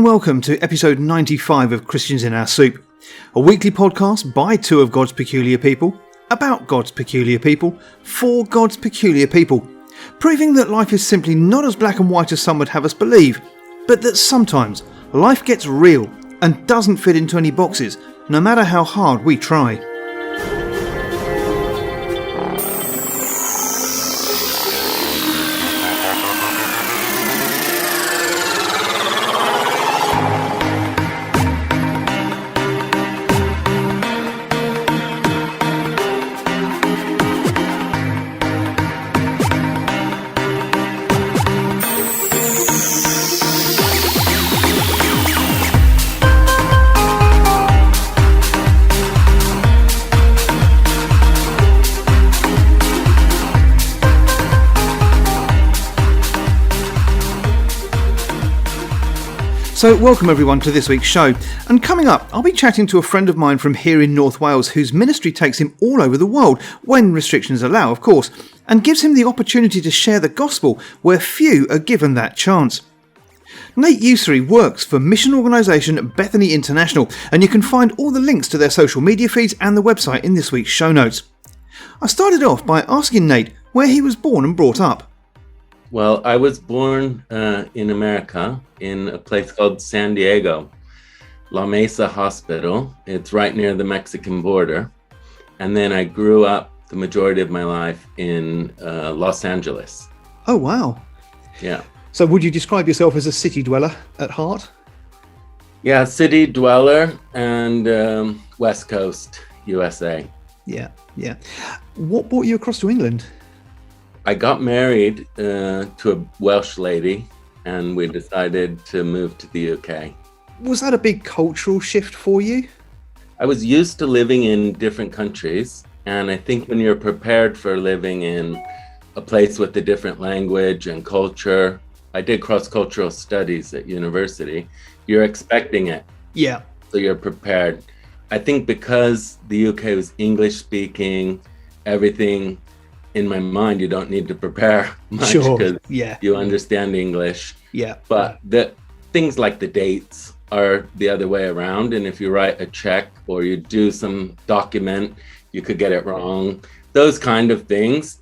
and welcome to episode 95 of Christians in Our Soup, a weekly podcast by two of God's peculiar people, about God's peculiar people, for God's peculiar people, proving that life is simply not as black and white as some would have us believe, but that sometimes life gets real and doesn't fit into any boxes, no matter how hard we try. So welcome everyone to this week's show, and coming up I'll be chatting to a friend of mine from here in North Wales whose ministry takes him all over the world, when restrictions allow of course, and gives him the opportunity to share the gospel where few are given that chance. Nate Usery works for mission organisation Bethany International, and you can find all the links to their social media feeds and the website in this week's show notes. I started off by asking Nate where he was born and brought up. Well, I was born in America in a place called San Diego, La Mesa Hospital. It's right near the Mexican border. And then I grew up the majority of my life in Los Angeles. Oh, wow. Yeah. So would you describe yourself as a city dweller at heart? Yeah, city dweller and West Coast, USA. Yeah. What brought you across to England? I got married to a Welsh lady, and we decided to move to the UK. Was that a big cultural shift for you? I was used to living in different countries, and I think when you're prepared for living in a place with a different language and culture, I did cross-cultural studies at university, you're expecting it. Yeah. So you're prepared. I think because the UK was English-speaking, everything in my mind, you don't need to prepare much because you understand English. Yeah. But the things like the dates are the other way around. And if you write a check or you do some document, you could get it wrong. Those kind of things,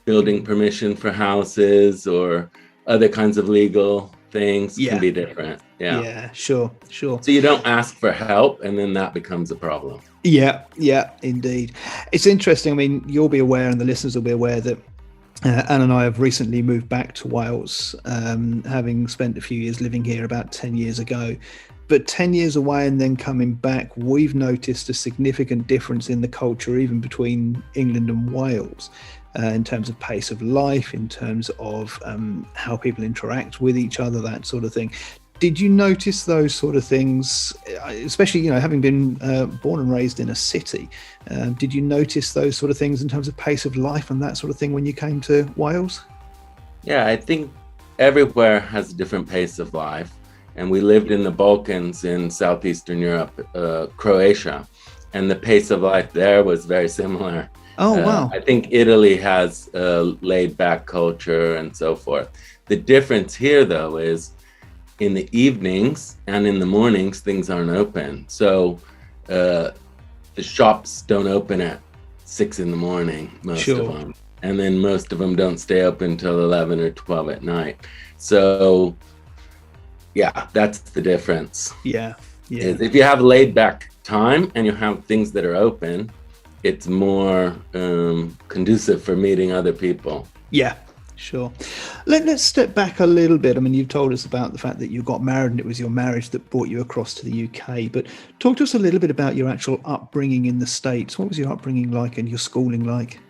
building permission for houses or other kinds of legal things can be different. Yeah, sure. So you don't ask for help, and then that becomes a problem. Yeah, indeed. It's interesting. I mean, you'll be aware, and the listeners will be aware that Anne and I have recently moved back to Wales, having spent a few years living here about 10 years ago. But 10 years away and then coming back, we've noticed a significant difference in the culture, even between England and Wales, in terms of pace of life, in terms of how people interact with each other, that sort of thing. Did you notice those sort of things, especially, having been born and raised in a city? Did you notice those sort of things in terms of pace of life and that sort of thing when you came to Wales? Yeah, I think everywhere has a different pace of life. And we lived in the Balkans in Southeastern Europe, Croatia, and the pace of life there was very similar. Oh, wow. I think Italy has a laid-back culture and so forth. The difference here, though, is in the evenings and in the mornings, things aren't open. So the shops don't open at 6 in the morning, most of them. And then most of them don't stay open until 11 or 12 at night. So, yeah, that's the difference. Yeah. If you have laid back time and you have things that are open, it's more conducive for meeting other people. Yeah. Sure. Let's step back a little bit. I mean, you've told us about the fact that you got married and it was your marriage that brought you across to the UK. But talk to us a little bit about your actual upbringing in the States. What was your upbringing like and your schooling like?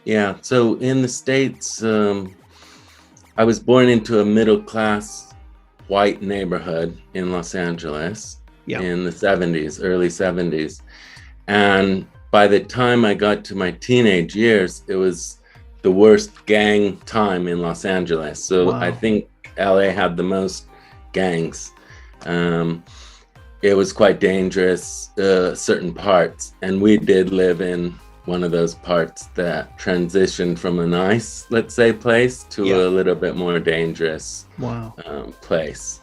Yeah, so in the States, I was born into a middle-class white neighborhood in Los Angeles in the 70s, early 70s. And by the time I got to my teenage years, it was the worst gang time in Los Angeles. So I think LA had the most gangs. It was quite dangerous, certain parts. And we did live in one of those parts that transitioned from a nice, let's say, place to a little bit more dangerous place.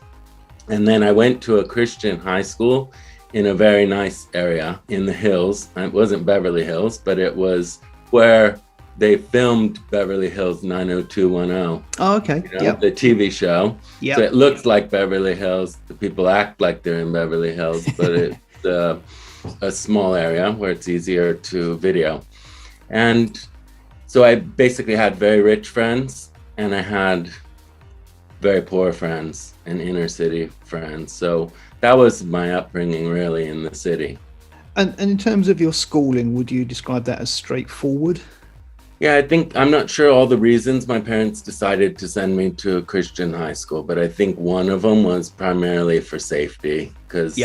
And then I went to a Christian high school in a very nice area in the hills. It wasn't Beverly Hills, but it was where they filmed Beverly Hills 90210. Oh, okay. The TV show. Yeah. So it looks like Beverly Hills. The people act like they're in Beverly Hills, but it's a small area where it's easier to video. And so I basically had very rich friends, and I had very poor friends and inner city friends. So that was my upbringing really in the city. And in terms of your schooling, would you describe that as straightforward? Yeah, I think, I'm not sure all the reasons my parents decided to send me to a Christian high school, but I think one of them was primarily for safety, because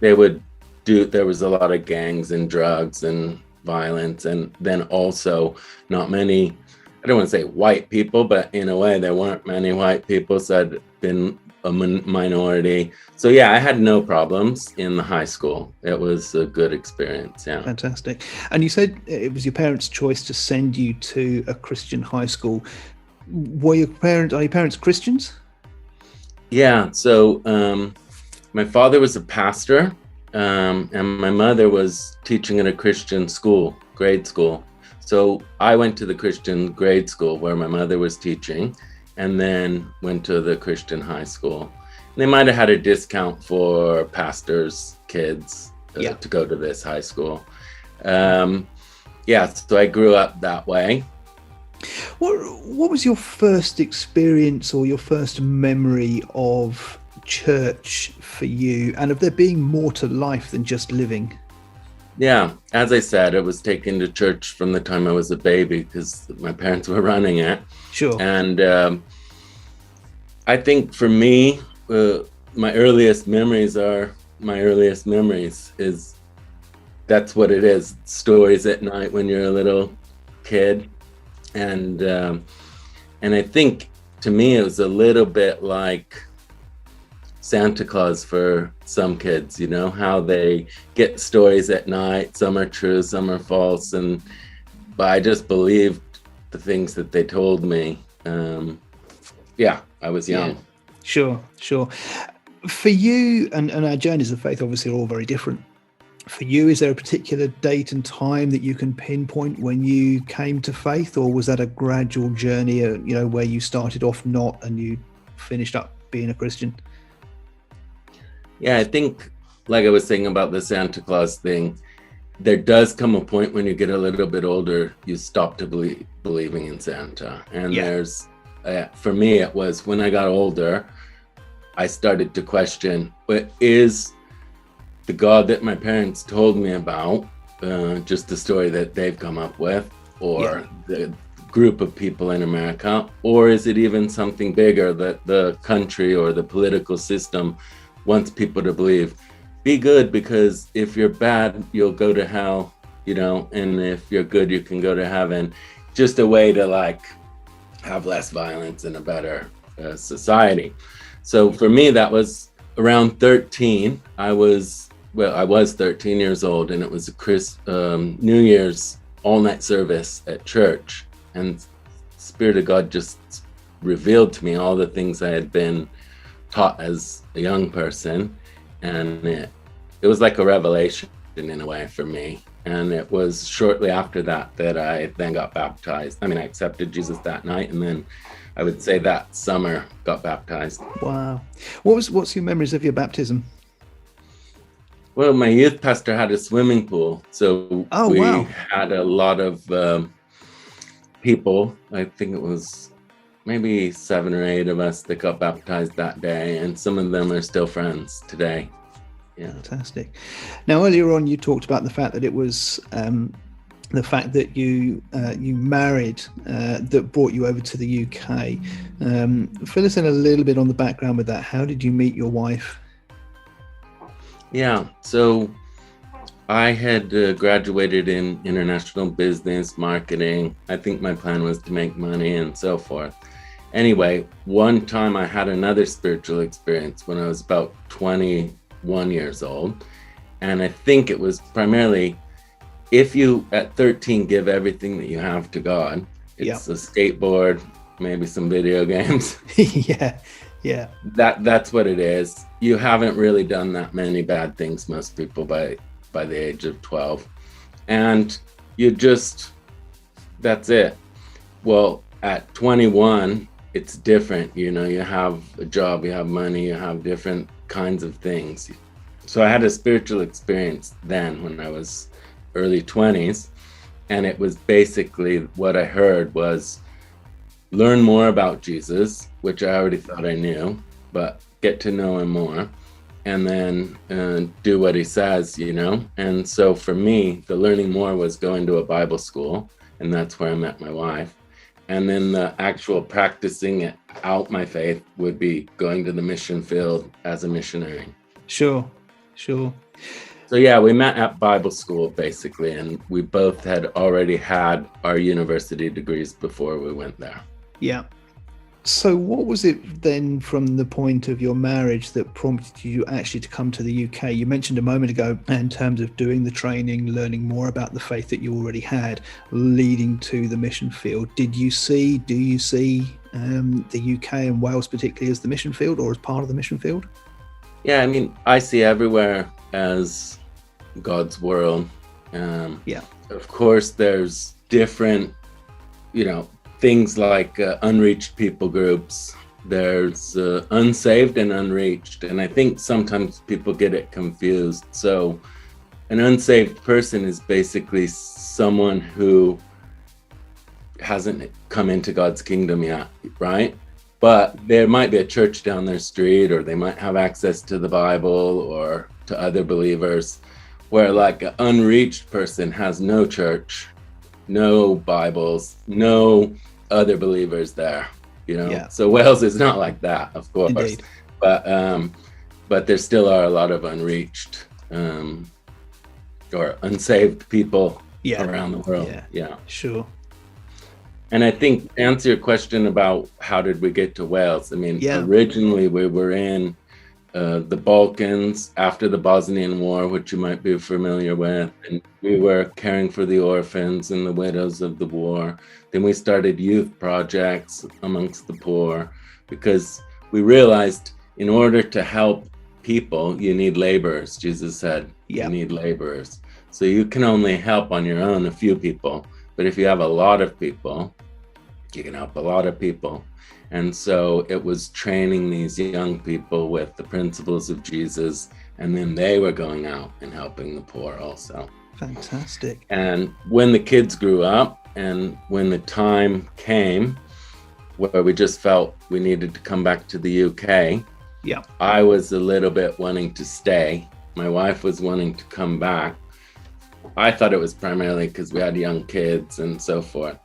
there was a lot of gangs and drugs and violence, and then also not many, I don't want to say white people, but in a way there weren't many white people, so I'd been a minority. So yeah, I had no problems in the high school. It was a good experience. Yeah. Fantastic. And you said it was your parents' choice to send you to a Christian high school. Are your parents Christians? Yeah. So my father was a pastor, and my mother was teaching at a Christian school, grade school. So I went to the Christian grade school where my mother was teaching, and then went to the Christian high school. They might have had a discount for pastors' kids to go to this high school. So I grew up that way. What was your first experience or your first memory of church for you, and of there being more to life than just living? Yeah, as I said, I was taken to church from the time I was a baby because my parents were running it. Sure. And I think for me, my earliest memories is that's what it is. Stories at night when you're a little kid. And I think to me, it was a little bit like Santa Claus for some kids, how they get stories at night. Some are true, some are false. But I just believed the things that they told me. I was young. Yeah. Sure. For you, and our journeys of faith obviously are all very different. For you, is there a particular date and time that you can pinpoint when you came to faith, or was that a gradual journey, where you started off not and you finished up being a Christian? Yeah, I think, like I was saying about the Santa Claus thing, there does come a point when you get a little bit older, you stop to believing in Santa. And there's, for me, it was when I got older, I started to question, what is the God that my parents told me about, just the story that they've come up with, or the group of people in America, or is it even something bigger that the country or the political system wants people to believe? Be good, because if you're bad, you'll go to hell, and if you're good, you can go to heaven. Just a way to have less violence and a better society. So for me, that was around 13. I was 13 years old, and it was a New Year's all-night service at church. And Spirit of God just revealed to me all the things I had been taught as a young person. And it was like a revelation in a way for me. And it was shortly after that I then got baptized. I accepted Jesus that night, and then I would say that summer got baptized. Wow. What's your memories of your baptism? Well, my youth pastor had a swimming pool, so we had a lot of people. I think it was maybe 7 or 8 of us that got baptized that day, and some of them are still friends today. Yeah. Fantastic. Now, earlier on, you talked about the fact that it was the fact that you married that brought you over to the UK. Fill us in a little bit on the background with that. How did you meet your wife? Yeah, so I had graduated in international business marketing. I think my plan was to make money and so forth. Anyway, one time I had another spiritual experience when I was about 21 years old. And I think it was primarily, if you at 13 give everything that you have to God, it's a skateboard, maybe some video games. Yeah. That's what it is. You haven't really done that many bad things, most people, by the age of 12. And you just, that's it. Well, at 21, it's different. You know, you have a job, you have money, you have different kinds of things. So I had a spiritual experience then when I was early 20s. And it was basically what I heard was learn more about Jesus, which I already thought I knew, but get to know him more, and then do what he says, you know? And so for me, the learning more was going to a Bible school, and that's where I met my wife. And then the actual practicing it out my faith would be going to the mission field as a missionary. Sure. So yeah, we met at Bible school basically, and we both had already had our university degrees before we went there. Yeah. So what was it then from the point of your marriage that prompted you actually to come to the UK? You mentioned a moment ago in terms of doing the training, learning more about the faith that you already had, leading to the mission field. Do you see the UK and Wales particularly as the mission field or as part of the mission field? Yeah, I mean, I see everywhere as God's world. Of course, there's different, things like unreached people groups. There's unsaved and unreached. And I think sometimes people get it confused. So an unsaved person is basically someone who hasn't come into God's kingdom yet, right? But there might be a church down their street, or they might have access to the Bible or to other believers, where like an unreached person has no church, no Bibles, no other believers there, So Wales is not like that, of course. Indeed. But there still are a lot of unreached or unsaved people around the world. Yeah, sure. And I think to answer your question about how did we get to Wales, I mean, originally we were in the Balkans after the Bosnian War, which you might be familiar with, and we were caring for the orphans and the widows of the war. Then we started youth projects amongst the poor, because we realized in order to help people, you need laborers. Jesus said, you need laborers. So you can only help on your own a few people. But if you have a lot of people, you can help a lot of people. And so it was training these young people with the principles of Jesus, and then they were going out and helping the poor also. Fantastic. And when the kids grew up and when the time came where we just felt we needed to come back to the UK, I was a little bit wanting to stay. My wife was wanting to come back. I thought it was primarily because we had young kids and so forth.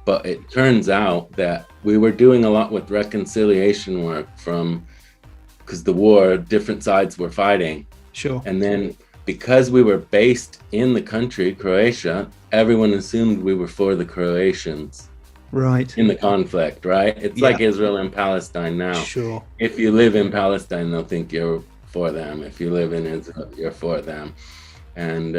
But it turns out that we were doing a lot with reconciliation work because the war, different sides were fighting. Sure. And then because we were based in the country, Croatia, everyone assumed we were for the Croatians. Right. In the conflict, right? It's like Israel and Palestine now. Sure. If you live in Palestine, they'll think you're for them. If you live in Israel, you're for them. And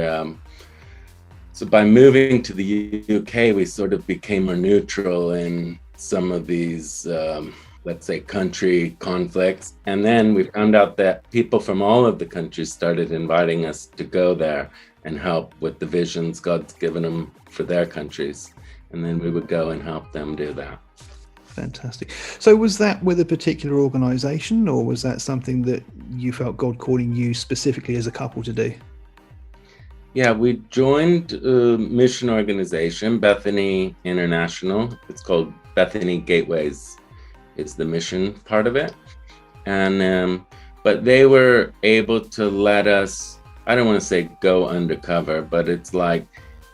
so by moving to the UK, we sort of became more neutral in some of these, let's say, country conflicts. And then we found out that people from all of the countries started inviting us to go there and help with the visions God's given them for their countries. And then we would go and help them do that. Fantastic. So was that with a particular organization, or was that something that you felt God calling you specifically as a couple to do? Yeah, we joined a mission organization, Bethany International. It's called Bethany Gateways, is the mission part of it. And but they were able to let us, I don't want to say go undercover, but it's like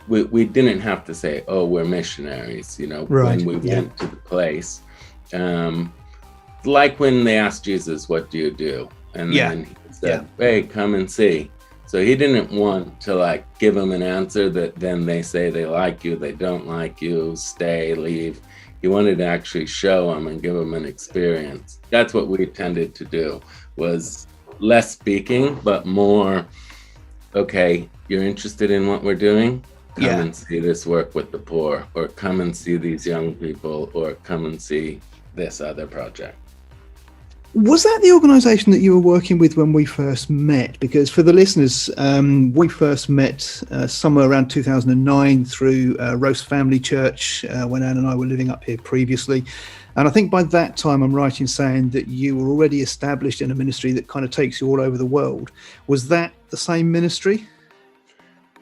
we didn't have to say, oh, we're missionaries, when we went to the place. Like when they asked Jesus, what do you do? And then he said, hey, come and see. So he didn't want to give them an answer that then they say they like you, they don't like you, stay, leave. He wanted to actually show them and give them an experience. That's what we tended to do, was less speaking, but more, okay, you're interested in what we're doing? Come and see this work with the poor, or come and see these young people, or come and see this other project. Was that the organisation that you were working with when we first met? Because for the listeners, we first met somewhere around 2009 through Roast Family Church when Anne and I were living up here previously. And I think by that time, I'm right in saying that you were already established in a ministry that kind of takes you all over the world. Was that the same ministry?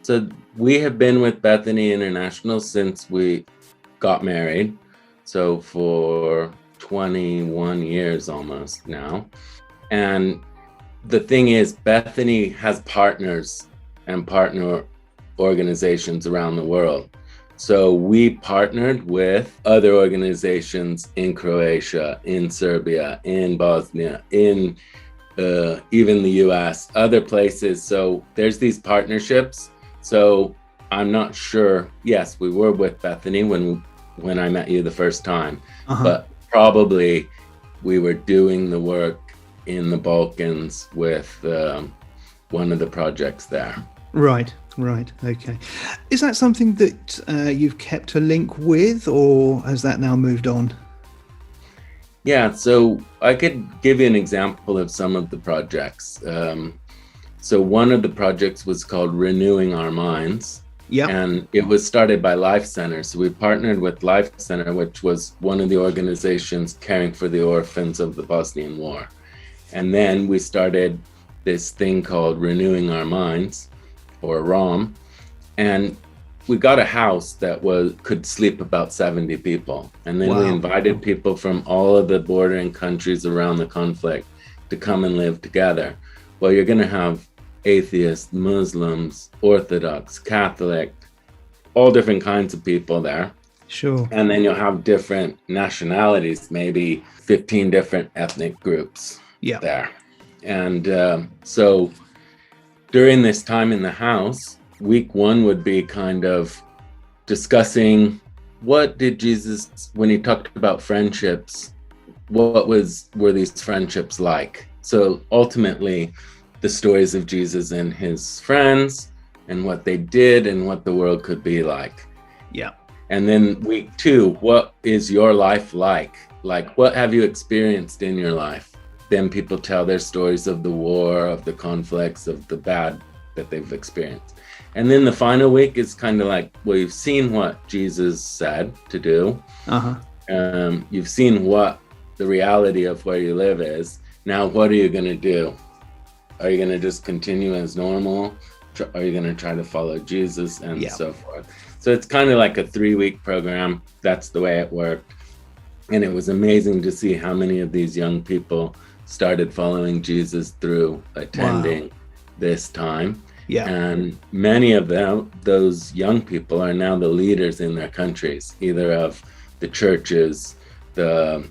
So we have been with Bethany International since we got married. So for 21 years almost now. And the thing is, Bethany has partners and partner organizations around the world. So we partnered with other organizations in Croatia, in Serbia, in Bosnia, in even the US, other places. So there's these partnerships. So I'm not sure. Yes, we were with Bethany when I met you the first time, but probably we were doing the work in the Balkans with one of the projects there. Right. Okay. Is that something that you've kept a link with, or has that now moved on? Yeah, so I could give you an example of some of the projects. So one of the projects was called Renewing Our Minds. Yeah, and it was started by Life Center. So we partnered with Life Center, which was one of the organizations caring for the orphans of the Bosnian War. And then we started this thing called Renewing Our Minds, or ROM. And we got a house that could sleep about 70 people. And then we invited people from all of the bordering countries around the conflict to come and live together. Well, you're going to have atheists, Muslims, Orthodox, Catholic, all different kinds of people there. Sure. And then you'll have different nationalities, maybe 15 different ethnic groups there. And so during this time in the house, week one would be kind of discussing what did Jesus, when he talked about friendships, what were these friendships like? So ultimately, the stories of Jesus and his friends and what they did and what the world could be like. Yeah. And then week two, what is your life like? Like, what have you experienced in your life? Then people tell their stories of the war, of the conflicts, of the bad that they've experienced. And then the final week is kind of like, well, you've seen what Jesus said to do. You've seen what the reality of where you live is. Now, what are you going to do? Are you going to just continue as normal? Are you going to try to follow Jesus and so forth? So it's kind of like a 3-week program. That's the way it worked. And it was amazing to see how many of these young people started following Jesus through attending this time. Yeah. And many of them, those young people, are now the leaders in their countries, either of the churches, the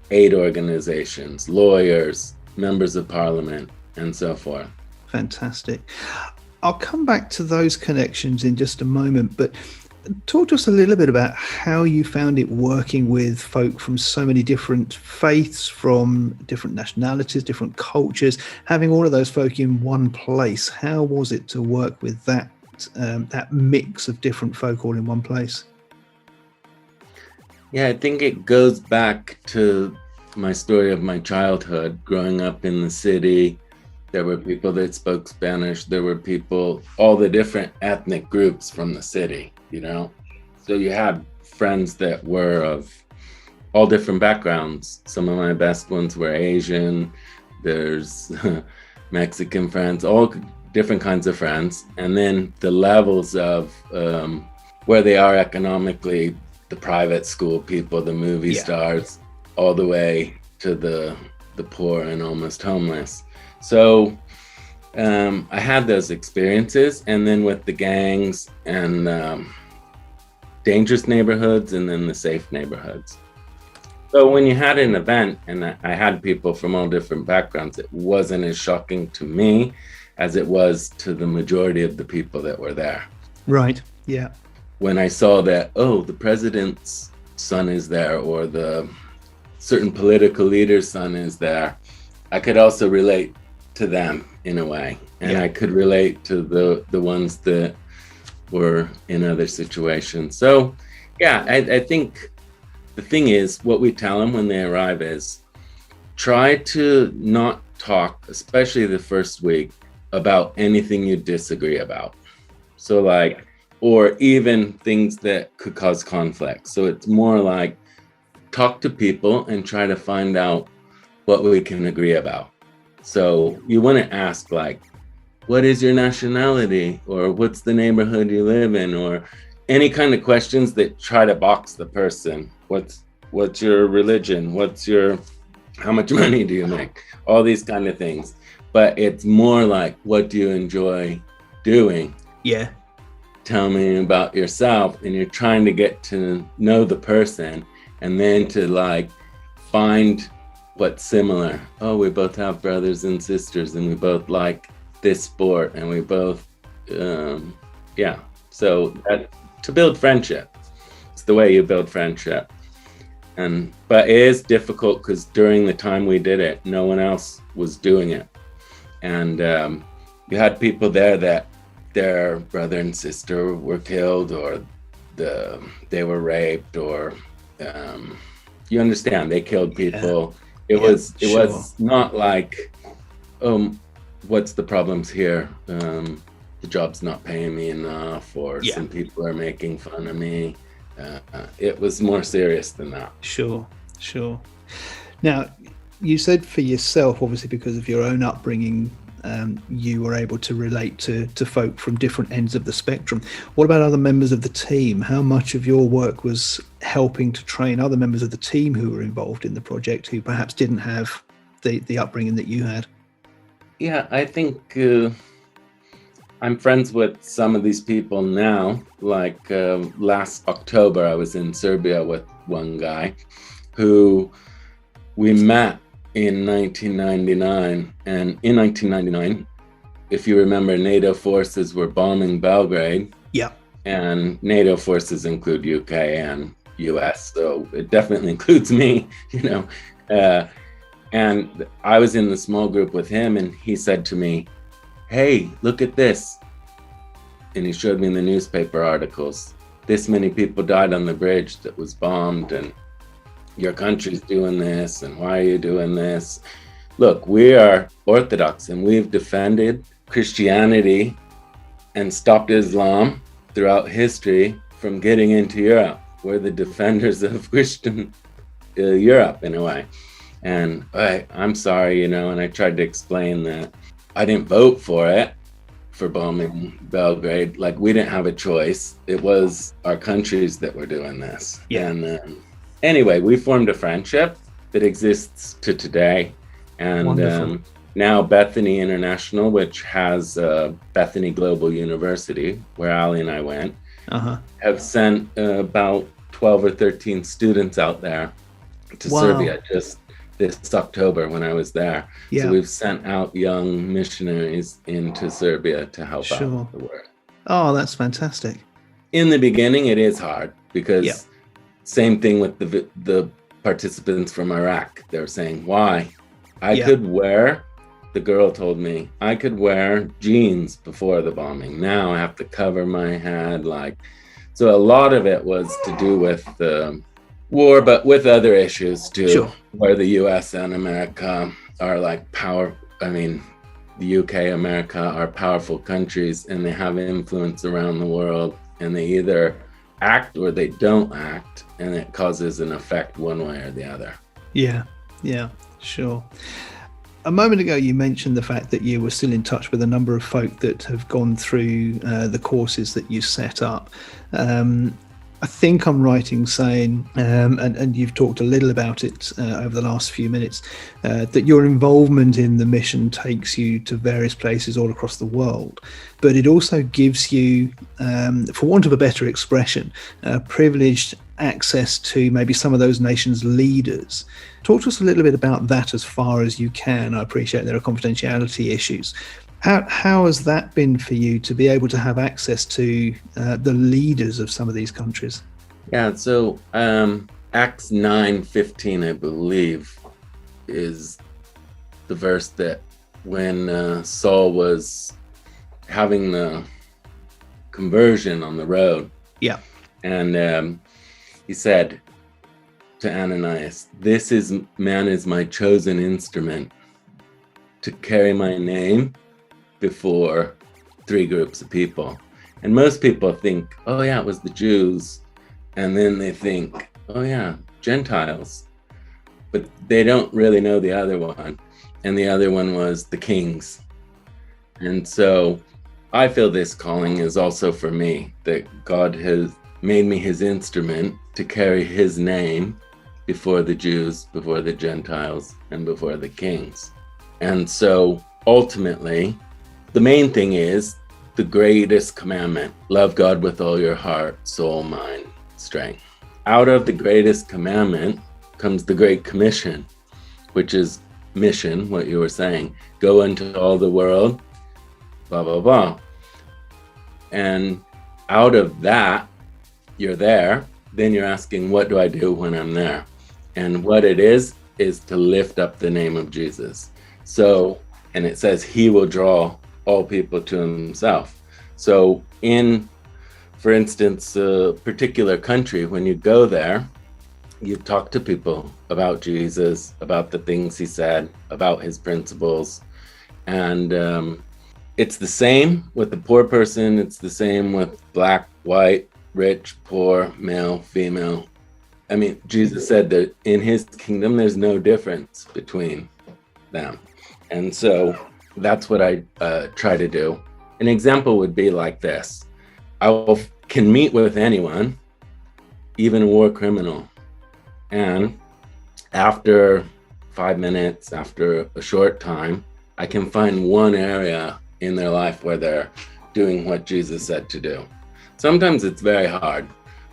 aid organizations, lawyers, members of parliament, and so forth. Fantastic. I'll come back to those connections in just a moment, but talk to us a little bit about how you found it working with folk from so many different faiths, from different nationalities, different cultures, having all of those folk in one place. How was it to work with that mix of different folk all in one place? Yeah, I think it goes back to my story of my childhood, growing up in the city. There were people that spoke Spanish. There were people, all the different ethnic groups from the city, you know? So you had friends that were of all different backgrounds. Some of my best ones were Asian. There's Mexican friends, all different kinds of friends. And then the levels of where they are economically, the private school people, the movie stars, all the way to the poor and almost homeless. So I had those experiences, and then with the gangs and dangerous neighborhoods and then the safe neighborhoods. So when you had an event and I had people from all different backgrounds, it wasn't as shocking to me as it was to the majority of the people that were there. Right, yeah. When I saw that, oh, the president's son is there, or the certain political leader's son is there, I could also relate to them in a way. And I could relate to the ones that were in other situations. So, yeah, I think the thing is, what we tell them when they arrive is, try to not talk, especially the first week, about anything you disagree about. So like, or even things that could cause conflict. So it's more like talk to people and try to find out what we can agree about. So you want to ask like, what is your nationality? Or what's the neighborhood you live in? Or any kind of questions that try to box the person. What's your religion? How much money do you make? All these kind of things. But it's more like, what do you enjoy doing? Yeah. Tell me about yourself. And you're trying to get to know the person and then to like find what's similar. Oh, we both have brothers and sisters and we both like this sport and we both, So to build friendship, it's the way you build friendship. But it is difficult because during the time we did it, no one else was doing it. And you had people there that their brother and sister were killed or they were raped or you understand, they killed people. It was not like, what's the problems here? The job's not paying me enough, or some people are making fun of me. It was more serious than that. Sure. Now, you said for yourself, obviously because of your own upbringing, you were able to relate to folk from different ends of the spectrum. What about other members of the team? How much of your work was helping to train other members of the team who were involved in the project who perhaps didn't have the upbringing that you had? Yeah, I think I'm friends with some of these people now. Like last October, I was in Serbia with one guy who we met in 1999. And in 1999, if you remember, NATO forces were bombing Belgrade. Yeah. And NATO forces include UK and US. So it definitely includes me, And I was in the small group with him and he said to me, hey, look at this. And he showed me the newspaper articles. This many people died on the bridge that was bombed and your country's doing this and why are you doing this? Look, we are Orthodox and we've defended Christianity and stopped Islam throughout history from getting into Europe. We're the defenders of Christian Europe in a way. And I'm sorry, and I tried to explain that I didn't vote for bombing Belgrade. Like, we didn't have a choice. It was our countries that were doing this. Yeah. And anyway, we formed a friendship that exists to today. And now Bethany International, which has Bethany Global University, where Ali and I went, have sent about 12 or 13 students out there to Serbia just this October when I was there. Yeah. So we've sent out young missionaries into Serbia to help out the work. Oh, that's fantastic. In the beginning, it is hard because same thing with the participants from Iraq. They were saying, why? The girl told me, I could wear jeans before the bombing. Now I have to cover my head. So a lot of it was to do with the war, but with other issues too, where the US and America are the UK, America are powerful countries and they have influence around the world and they either act or they don't act and it causes an effect one way or the other. Yeah, sure. A moment ago, you mentioned the fact that you were still in touch with a number of folk that have gone through the courses that you set up. I think I'm right in saying, and you've talked a little about it over the last few minutes, that your involvement in the mission takes you to various places all across the world, but it also gives you, for want of a better expression, privileged access to maybe some of those nations' leaders. Talk to us a little bit about that as far as you can. I appreciate there are confidentiality issues. How has that been for you to be able to have access to the leaders of some of these countries? Yeah, so Acts 9:15, I believe, is the verse that when Saul was having the conversion on the road. Yeah. And he said, to Ananias, this man is my chosen instrument to carry my name before 3 groups of people. And most people think, oh yeah, it was the Jews. And then they think, oh yeah, Gentiles. But they don't really know the other one. And the other one was the kings. And so I feel this calling is also for me, that God has made me his instrument to carry his name before the Jews, before the Gentiles, and before the kings. And so ultimately, the main thing is the greatest commandment: love God with all your heart, soul, mind, strength. Out of the greatest commandment comes the Great Commission, which is mission, what you were saying. Go into all the world, blah, blah, blah. And out of that, you're there. Then you're asking, what do I do when I'm there? And what it is to lift up the name of Jesus. So, and it says he will draw all people to himself. So in, for instance, a particular country, when you go there, you talk to people about Jesus, about the things he said, about his principles. And it's the same with the poor person. It's the same with black, white, rich, poor, male, female. I mean, Jesus said that in his kingdom, there's no difference between them. And so that's what I try to do. An example would be like this. I can meet with anyone, even a war criminal. And after 5 minutes, after a short time, I can find one area in their life where they're doing what Jesus said to do. Sometimes it's very hard,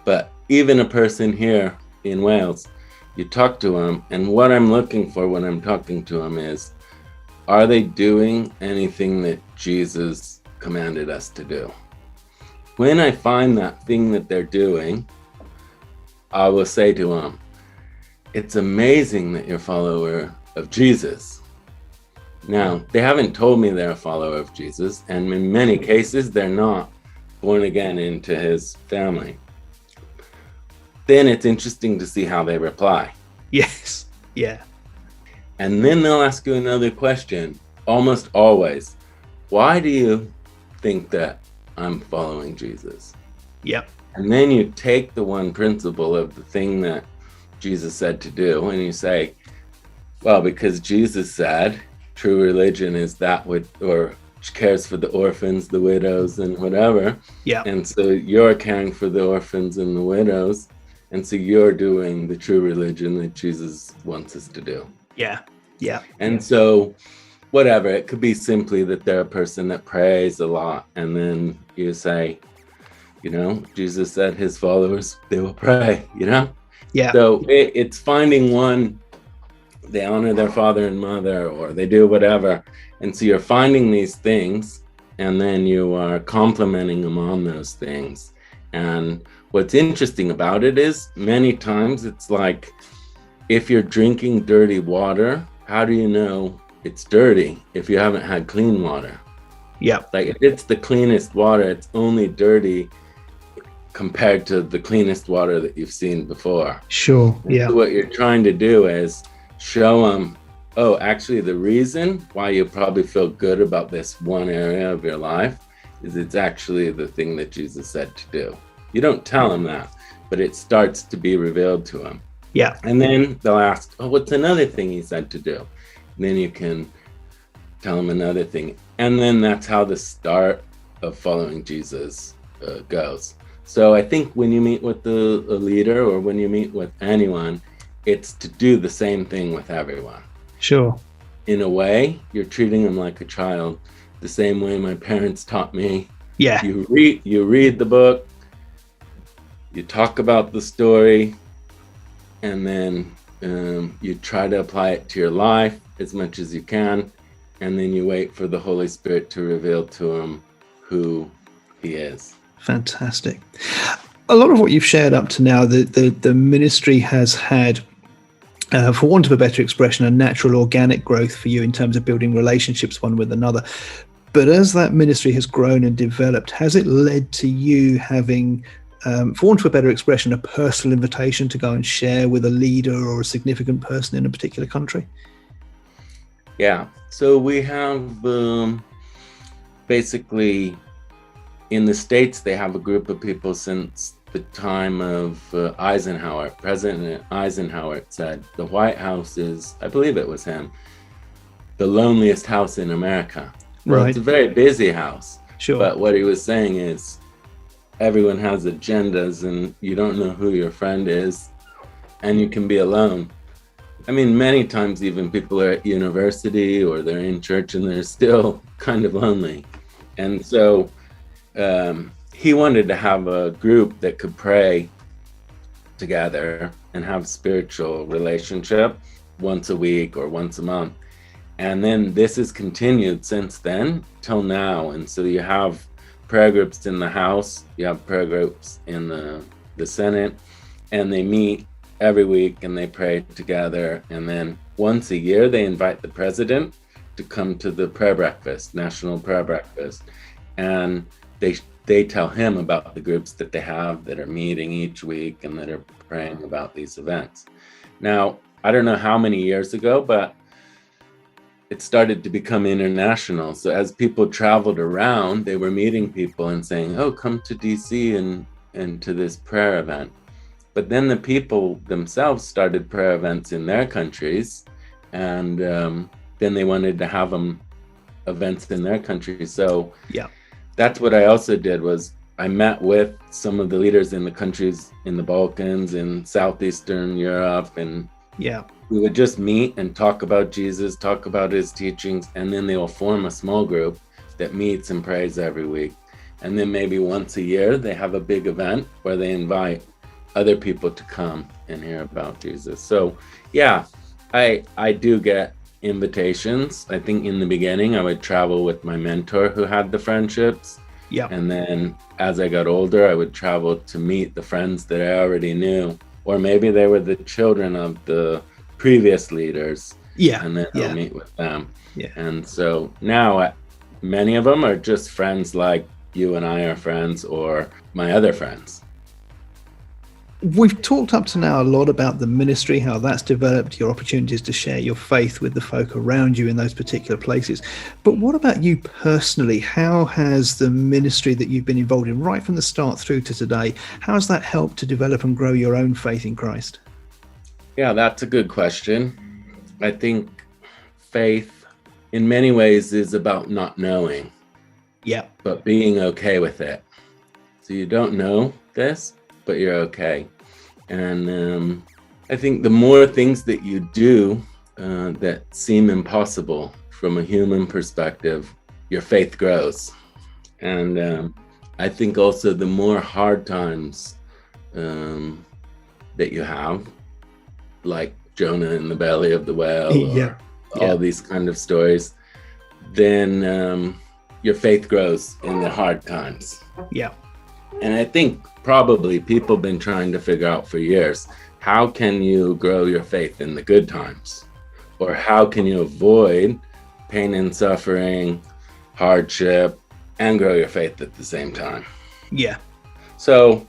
but even a person here in Wales, you talk to them, and what I'm looking for when I'm talking to them is, are they doing anything that Jesus commanded us to do? When I find that thing that they're doing, I will say to them, it's amazing that you're a follower of Jesus. Now, they haven't told me they're a follower of Jesus, and in many cases, they're not born again into his family. Then it's interesting to see how they reply. Yes, yeah. And then they'll ask you another question, almost always. Why do you think that I'm following Jesus? Yep. And then you take the one principle of the thing that Jesus said to do, and you say, well, because Jesus said true religion is that which cares for the orphans, the widows, and whatever. Yeah. And so you're caring for the orphans and the widows, and so you're doing the true religion that Jesus wants us to do. Yeah. Yeah. And so whatever, it could be simply that they're a person that prays a lot, and then you say, you know, Jesus said his followers, they will pray, you know? Yeah. So it's finding one, they honor their father and mother, or they do whatever. And so you're finding these things, and then you are complimenting them on those things. And what's interesting about it is many times it's like, if you're drinking dirty water, how do you know it's dirty if you haven't had clean water? Yeah. Like if it's the cleanest water, it's only dirty compared to the cleanest water that you've seen before. Sure. Yeah. So what you're trying to do is show them, oh, actually the reason why you probably feel good about this one area of your life is it's actually the thing that Jesus said to do. You don't tell them that, but it starts to be revealed to them. Yeah. And then they'll ask, oh, what's another thing he said to do? And then you can tell them another thing. And then that's how the start of following Jesus goes. So I think when you meet with a leader, or when you meet with anyone, it's to do the same thing with everyone. Sure. In a way, you're treating them like a child, the same way my parents taught me. Yeah. You read the book, you talk about the story, and then you try to apply it to your life as much as you can, and then you wait for the Holy Spirit to reveal to them who he is. Fantastic. A lot of what you've shared up to now, the ministry has had, for want of a better expression, a natural organic growth for you in terms of building relationships one with another. But as that ministry has grown and developed, has it led to you having for want of a better expression, a personal invitation to go and share with a leader or a significant person in a particular country? Yeah, so we have basically in the States, they have a group of people since the time of Eisenhower. President Eisenhower said the White House is, I believe it was him, the loneliest house in America. Well, Right. it's a very busy house. Sure. But what he was saying is everyone has agendas and you don't know who your friend is and you can be alone. I mean, many times even people are at university or they're in church and they're still kind of lonely. And so he wanted to have a group that could pray together and have spiritual relationship once a week or once a month. And then this has continued since then till now. And so you have prayer groups in the House, you have prayer groups in the Senate, and they meet every week and they pray together. And then once a year, they invite the president to come to the prayer breakfast, national prayer breakfast. And they tell him about the groups that they have that are meeting each week and that are praying about these events. Now, I don't know how many years ago, but it started to become international. So as people traveled around, they were meeting people and saying, oh, come to DC and to this prayer event. But then the people themselves started prayer events in their countries. And then they wanted to have them events in their country. So yeah, that's what I also did was I met with some of the leaders in the countries in the Balkans and Southeastern Europe, and yeah, we would just meet and talk about Jesus, talk about his teachings, and then they will form a small group that meets and prays every week. And then maybe once a year, they have a big event where they invite other people to come and hear about Jesus. So yeah, I do get invitations. I think in the beginning, I would travel with my mentor who had the friendships. yeah. And then as I got older, I would travel to meet the friends that I already knew, or maybe they were the children of the previous leaders. Yeah. And then yeah. I'll meet with them. Yeah. And so now many of them are just friends like you and I are friends, or my other friends. We've talked up to now a lot about the ministry, how that's developed, your opportunities to share your faith with the folk around you in those particular places. But what about you personally? How has the ministry that you've been involved in right from the start through to today, how has that helped to develop and grow your own faith in Christ? Yeah, that's a good question. I think faith in many ways is about not knowing. Yeah. But being okay with it. So you don't know this, but you're okay. And I think the more things that you do that seem impossible from a human perspective, your faith grows. And I think also the more hard times that you have, like Jonah in the belly of the whale, or all these kind of stories, then your faith grows in the hard times. Yeah. And I think probably people have been trying to figure out for years, how can you grow your faith in the good times? Or how can you avoid pain and suffering, hardship, and grow your faith at the same time? Yeah. So,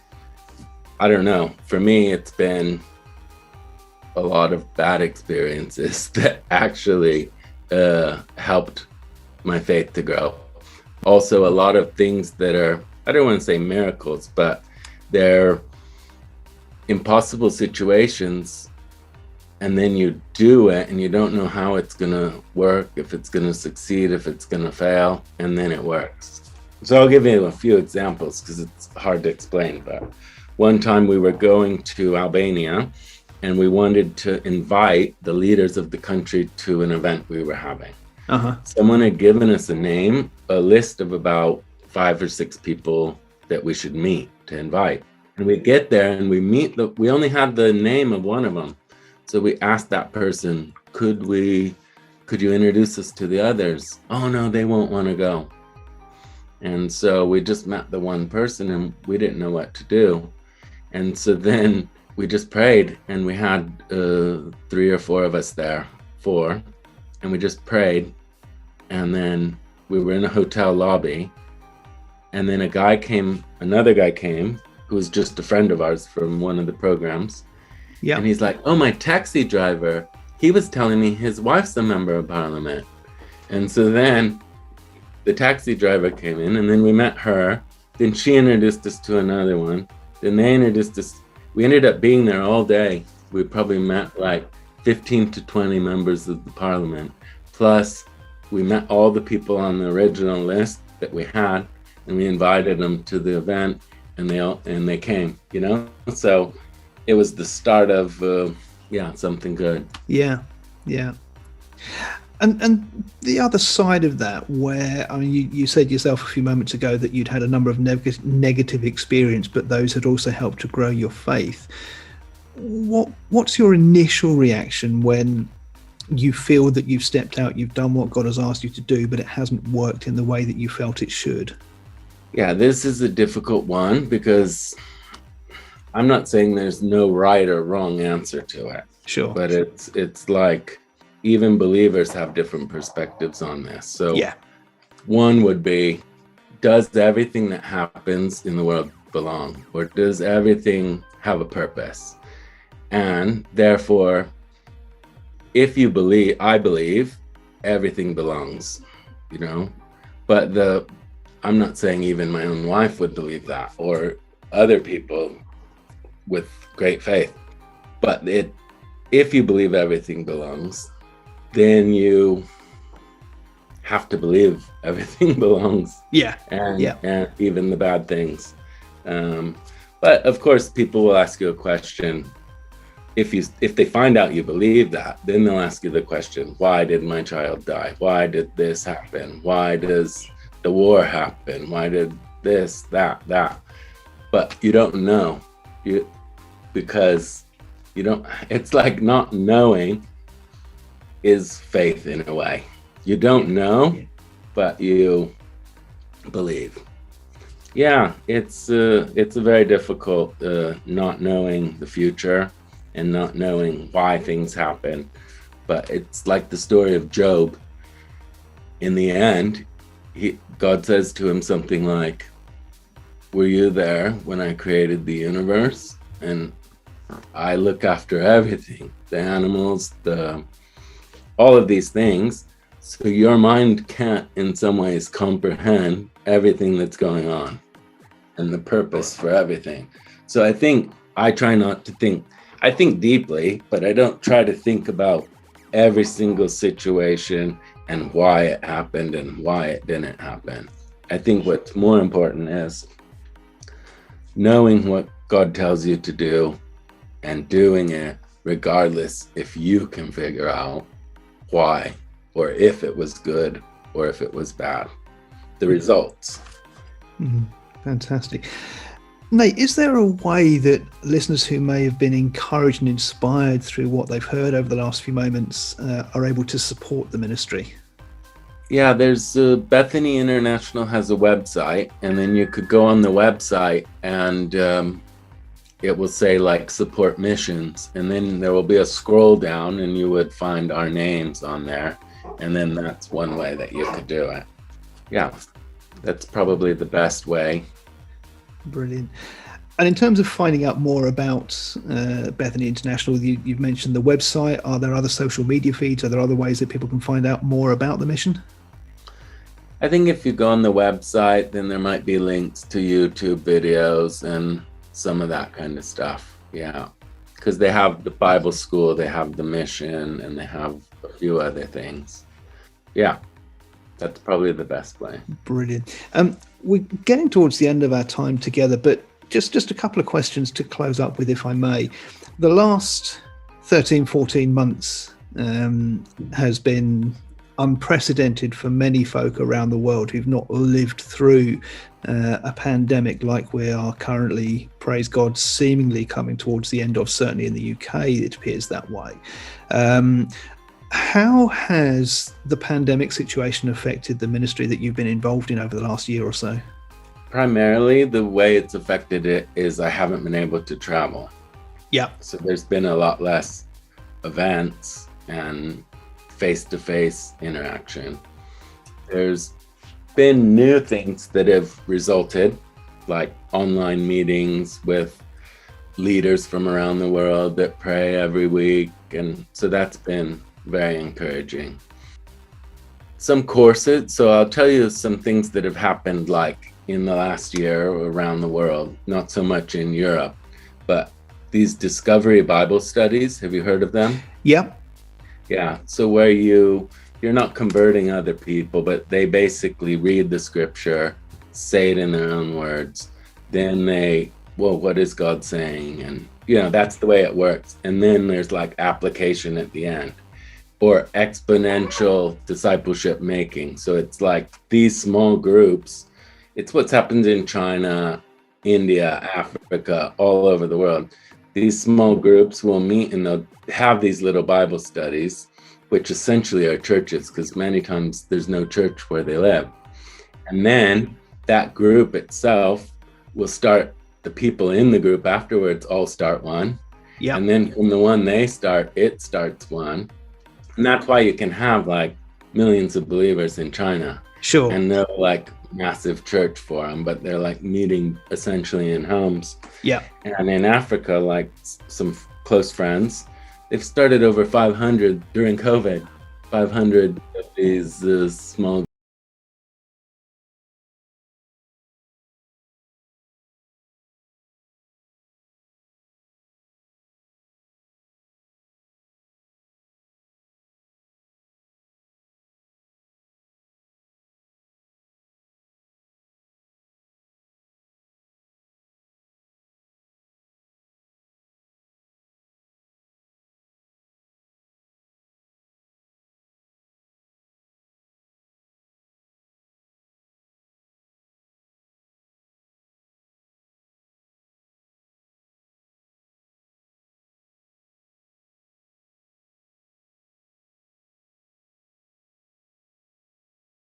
I don't know. For me, it's been a lot of bad experiences that actually helped my faith to grow. Also, a lot of things that are, I don't want to say miracles, but they're impossible situations, and then you do it and you don't know how it's going to work, if it's going to succeed, if it's going to fail, and then it works. So I'll give you a few examples because it's hard to explain. But one time we were going to Albania and we wanted to invite the leaders of the country to an event we were having. Someone had given us a name, a list of about 5 or 6 people that we should meet to invite. And we get there and we meet, we only had the name of one of them. So we asked that person, could you introduce us to the others? Oh no, they won't want to go. And so we just met the one person and we didn't know what to do. And so then we just prayed, and we had 3 or 4 of us there, 4, and we just prayed. And then we were in a hotel lobby, and then another guy came who who was just a friend of ours from one of the programs. Yeah. And he's like, oh, my taxi driver, he was telling me his wife's a member of parliament. And so then the taxi driver came in, and then we met her. Then she introduced us to another one. Then they introduced us. We ended up being there all day. We probably met like 15 to 20 members of the parliament. Plus, we met all the people on the original list that we had, and we invited them to the event, and they came, you know? So it was the start of, something good. Yeah. And the other side of that, where, I mean, you said yourself a few moments ago that you'd had a number of negative experience, but those had also helped to grow your faith. What's your initial reaction when you feel that you've stepped out, you've done what God has asked you to do, but it hasn't worked in the way that you felt it should? Yeah, this is a difficult one, because I'm not saying there's no right or wrong answer to it. Sure. But it's like, even believers have different perspectives on this. So yeah. One would be, does everything that happens in the world belong? Or does everything have a purpose? And therefore, if you believe, I believe, everything belongs, you know? But I'm not saying even my own wife would believe that, or other people with great faith. But if you believe everything belongs, then you have to believe everything belongs. Yeah. And even the bad things. But of course, people will ask you a question. If they find out you believe that, then they'll ask you the question, why did my child die? Why did this happen? Why does the war happen? Why did this, that? But you don't know. Because you don't, it's like not knowing is faith in a way. You don't know, but you believe. Yeah, it's a very difficult not knowing the future and not knowing why things happen. But it's like the story of Job. In the end, God says to him something like, were you there when I created the universe? And I look after everything, the animals, all of these things. So your mind can't in some ways comprehend everything that's going on and the purpose for everything. So I think I try not to think. I think deeply, but I don't try to think about every single situation and why it happened and why it didn't happen. I think what's more important is knowing what God tells you to do and doing it regardless if you can figure out why, or if it was good, or if it was bad. The results. Mm-hmm. Fantastic. Nate, is there a way that listeners who may have been encouraged and inspired through what they've heard over the last few moments are able to support the ministry? Yeah, there's Bethany International has a website, and then you could go on the website and it will say like support missions, and then there will be a scroll down and you would find our names on there, and then that's one way that you could do it. Yeah, that's probably the best way. Brilliant. And in terms of finding out more about Bethany International, you've mentioned the website. Are there other social media feeds? Are there other ways that people can find out more about the mission? I think if you go on the website, then there might be links to YouTube videos and some of that kind of stuff. Yeah, because they have the Bible school, they have the mission, and they have a few other things. Yeah, that's probably the best way. Brilliant. We're getting towards the end of our time together, but just a couple of questions to close up with, if I may. The last 13, 14 months has been unprecedented for many folk around the world who've not lived through a pandemic like we are currently, praise God, seemingly coming towards the end of. Certainly in the UK, it appears that way. How has the pandemic situation affected the ministry that you've been involved in over the last year or so? Primarily, the way it's affected it is I haven't been able to travel. Yeah. So there's been a lot less events and face-to-face interaction. There's been new things that have resulted like online meetings with leaders from around the world that pray every week. And so that's been very encouraging. Some courses, so I'll tell you some things that have happened like in the last year around the world, not so much in Europe, but these Discovery Bible studies, have you heard of them? Yeah. Yeah, so where you're not converting other people, but they basically read the scripture, say it in their own words, then what is God saying? And, that's the way it works. And then there's like application at the end, or exponential discipleship making. So it's like these small groups, it's what's happened in China, India, Africa, all over the world. These small groups will meet and they'll have these little Bible studies, which essentially are churches, because many times there's no church where they live. And then that group itself will start, the people in the group afterwards all start one. Yeah. And then from the one they start, it starts one. And that's why you can have like millions of believers in China. Sure. And they're like massive church for them, but they're like meeting essentially in homes. Yeah. And in Africa, like some close friends, they've started over 500 during COVID, 500 of these small